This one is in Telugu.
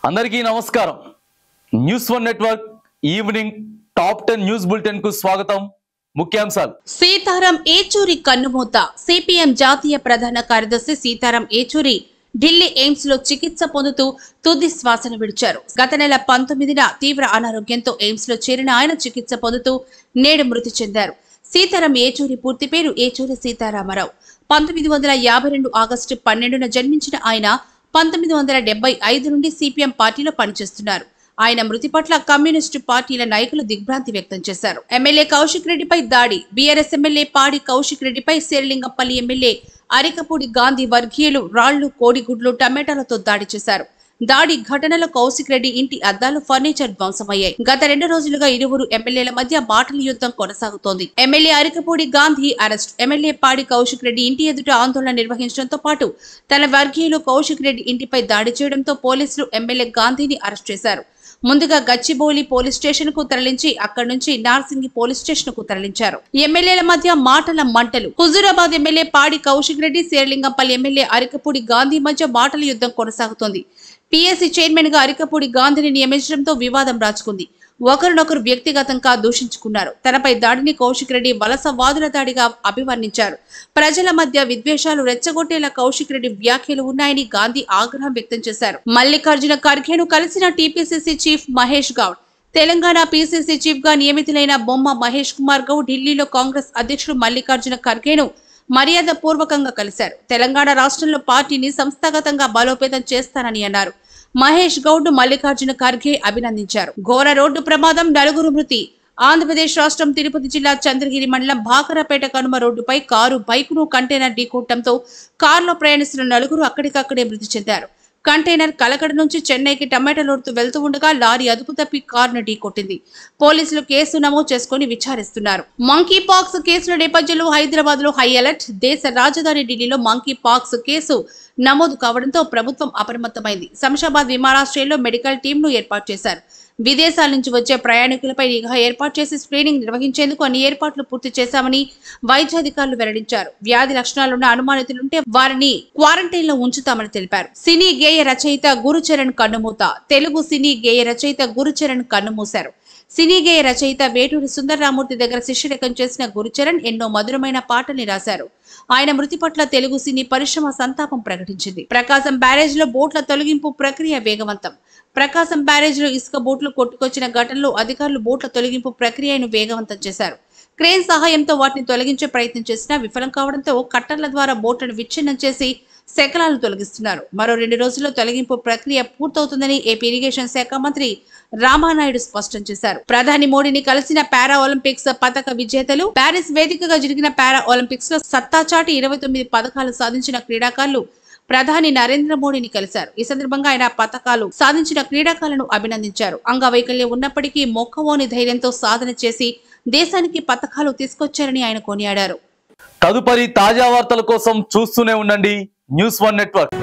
అందరికీ నమస్కారం. News one network evening top 10 news bulletin కు స్వాగతం. ముఖ్యాంశాలు. సీతారాం ఏచూరి కన్నుమూత. సిపిఎం జాతీయ ప్రధాన కార్యదర్శి సీతారాం ఏచూరి ఢిల్లీ ఎయిమ్స్ లో చికిత్స పొందుతూ తుది శ్వాసను విడిచారు. గత నెల 19న తీవ్ర అనారోగ్యంతో ఎయిమ్స్ లో చేరిన ఆయన చికిత్స పొందుతూ నేడు మృతి చెందారు. సీతారాం ఏచూరి పూర్తి పేరు ఏచూరి సీతారామరావు. 1952 ఆగస్టు 12న జన్మించిన ఆయన 1975 నుండి సిపిఎం పార్టీలో పనిచేస్తున్నారు. ఆయన మృతి పట్ల కమ్యూనిస్టు పార్టీల నాయకులు దిగ్భ్రాంతి వ్యక్తం చేశారు. ఎమ్మెల్యే కౌశిక్ రెడ్డిపై దాడి. బీఆర్ఎస్ ఎమ్మెల్యే పాడి కౌశిక్ రెడ్డిపై శేర్లింగంపల్లి ఎమ్మెల్యే అరికపూడి గాంధీ వర్గీయులు రాళ్లు, కోడిగుడ్లు, టమాటాలతో దాడి చేశారు. దాడి ఘటనలో కౌశిక్ రెడ్డి ఇంటి అద్దాలు, ఫర్నిచర్ ధ్వంసమయ్యాయి. గత 2 రోజులుగా ఇరువురు ఎమ్మెల్యేల మధ్య మాటల యుద్ధం కొనసాగుతోంది. MLA Arikapudi Gandhi arrest. MLA పాడి కౌశిక్ రెడ్డి ఇంటి ఎదుట ఆందోళన నిర్వహించడంతో పాటు తన వర్గీయులు కౌశిక్ రెడ్డి ఇంటిపై దాడి చేయడంతో పోలీసులు ఎమ్మెల్యే గాంధీని అరెస్ట్ చేశారు. ముందుగా గచ్చిబౌలి పోలీస్ స్టేషన్ కు తరలించి అక్కడి నుంచి నార్సింగి పోలీస్ స్టేషన్ కు తరలించారు. ఎమ్మెల్యేల మధ్య మాటల మంటలు. హుజూరాబాద్ ఎమ్మెల్యే పాడి కౌశిక్ రెడ్డి, శేర్లింగంపల్లి ఎమ్మెల్యే అరికపూడి గాంధీ మధ్య మాటల యుద్ధం కొనసాగుతోంది. పిఎస్సి చైర్మన్ గా అరికపూడి గాంధీని నియమించడంతో వివాదం రాచుకుంది. ఒకరినొకరు వ్యక్తిగతంగా దూషించుకున్నారు. తనపై దాడిని కౌశిక్ రెడ్డి వలసవాదుల దాడిగా అభివర్ణించారు. ప్రజల మధ్య విద్వేషాలు రెచ్చగొట్టేలా కౌశిక్ రెడ్డి వ్యాఖ్యలు ఉన్నాయని గాంధీ ఆగ్రహం వ్యక్తం చేశారు. మల్లికార్జున ఖర్గేను కలిసిన TPCC chief Mahesh Goud. Telangana PCC chief గా నియమితులైన బొమ్మ మహేష్ కుమార్ గౌడ్ ఢిల్లీలో కాంగ్రెస్ అధ్యక్షుడు మల్లికార్జున ఖర్గేను మర్యాద పూర్వకంగా కలిశారు. తెలంగాణ రాష్ట్రంలో పార్టీని సంస్థాగతంగా బలోపేతం చేస్తానని అన్నారు. మహేష్ గౌడ్ మల్లికార్జున ఖర్గే అభినందించారు. ఘోర రోడ్డు ప్రమాదం, 4 మృతి. ఆంధ్రప్రదేశ్ రాష్ట్రం తిరుపతి జిల్లా చంద్రగిరి మండలం భాకరపేట కనుమ రోడ్డుపై కారు బైకును కంటైనర్ ఢీకొట్టడంతో కారులో ప్రయాణిస్తున్న 4 అక్కడికక్కడే మృతి చెందారు. కంటైనర్ కలకడ నుంచి చెన్నైకి టమాటా లోడుతూ వెళ్తూ ఉండగా లారీ అదుపు తప్పి కారును ఢీకొట్టింది. పోలీసులు కేసు నమోదు చేసుకుని విచారిస్తున్నారు. మంకీ పాక్స్ కేసుల నేపథ్యంలో హైదరాబాద్ లో హై అలర్ట్. దేశ రాజధాని ఢిల్లీలో మంకీ పాక్స్ కేసు నమోదు కావడంతో ప్రభుత్వం అప్రమత్తమైంది. శంషాబాద్ విమానాశ్రయంలో మెడికల్ టీంను ఏర్పాటు చేశారు. విదేశాల నుంచి వచ్చే ప్రయాణికులపై నిఘా ఏర్పాటు చేసి స్క్రీనింగ్ నిర్వహించేందుకు అన్ని ఏర్పాట్లు పూర్తి చేశామని వైద్యాధికారులు వెల్లడించారు. వ్యాధి లక్షణాలున్న అనుమానితులుంటే వారిని క్వారంటైన్ లో ఉంచుతామని తెలిపారు. సినీ గేయ రచయిత గురుచరణ్ కన్నుమూత. తెలుగు సినీ గేయ రచయిత గురుచరణ్ కన్నుమూశారు. సినీ గేయ రచయిత వేటూరి సుందరరామూర్తి దగ్గర శిష్యరేఖం చేసిన గురుచరణ్ ఎన్నో మధురమైన పాటల్ని రాశారు. ఆయన మృతి పట్ల తెలుగు సినీ పరిశ్రమ సంతాపం ప్రకటించింది. ప్రకాశం బ్యారేజ్ లో బోట్ల తొలగింపు ప్రక్రియ వేగవంతం. ప్రకాశం బ్యారేజ్ లో ఇసుక బోట్లు కొట్టుకొచ్చిన ఘటనలో అధికారులు బోట్ల తొలగింపు ప్రక్రియను వేగవంతం చేశారు. క్రేన్ సహాయంతో వాటిని తొలగించే ప్రయత్నం చేసినా విఫలం కావడంతో కట్టర్ల ద్వారా బోట్లను విచ్ఛిన్నం చేసి శకలాలను తొలగిస్తున్నారు. మరో 2 రోజుల్లో తొలగింపు ప్రక్రియ పూర్తవుతుందని ఏపీ ఇరిగేషన్ శాఖ మంత్రి రామానాయుడు స్పష్టం చేశారు. ప్రధాని మోడీని కలిసిన పారా ఒలింపిక్స్ పతక విజేతలు. ప్యారిస్ వేదికగా జరిగిన పారా ఒలింపిక్స్ లో సత్తా చాటి 29 పథకాలు సాధించిన క్రీడాకారులు ప్రధాని నరేంద్ర మోడీని కలిశారు. ఈ సందర్భంగా ఆయన పథకాలు సాధించిన క్రీడాకారులను అభినందించారు. అంగవైకల్యం ఉన్నప్పటికీ మొక్కవోని ధైర్యంతో సాధన చేసి దేశానికి పథకాలు తీసుకొచ్చారని ఆయన కొనియాడారు. తదుపరి తాజా వార్తల కోసం చూస్తూనే ఉండండి న్యూస్ వన్ నెట్వర్క్.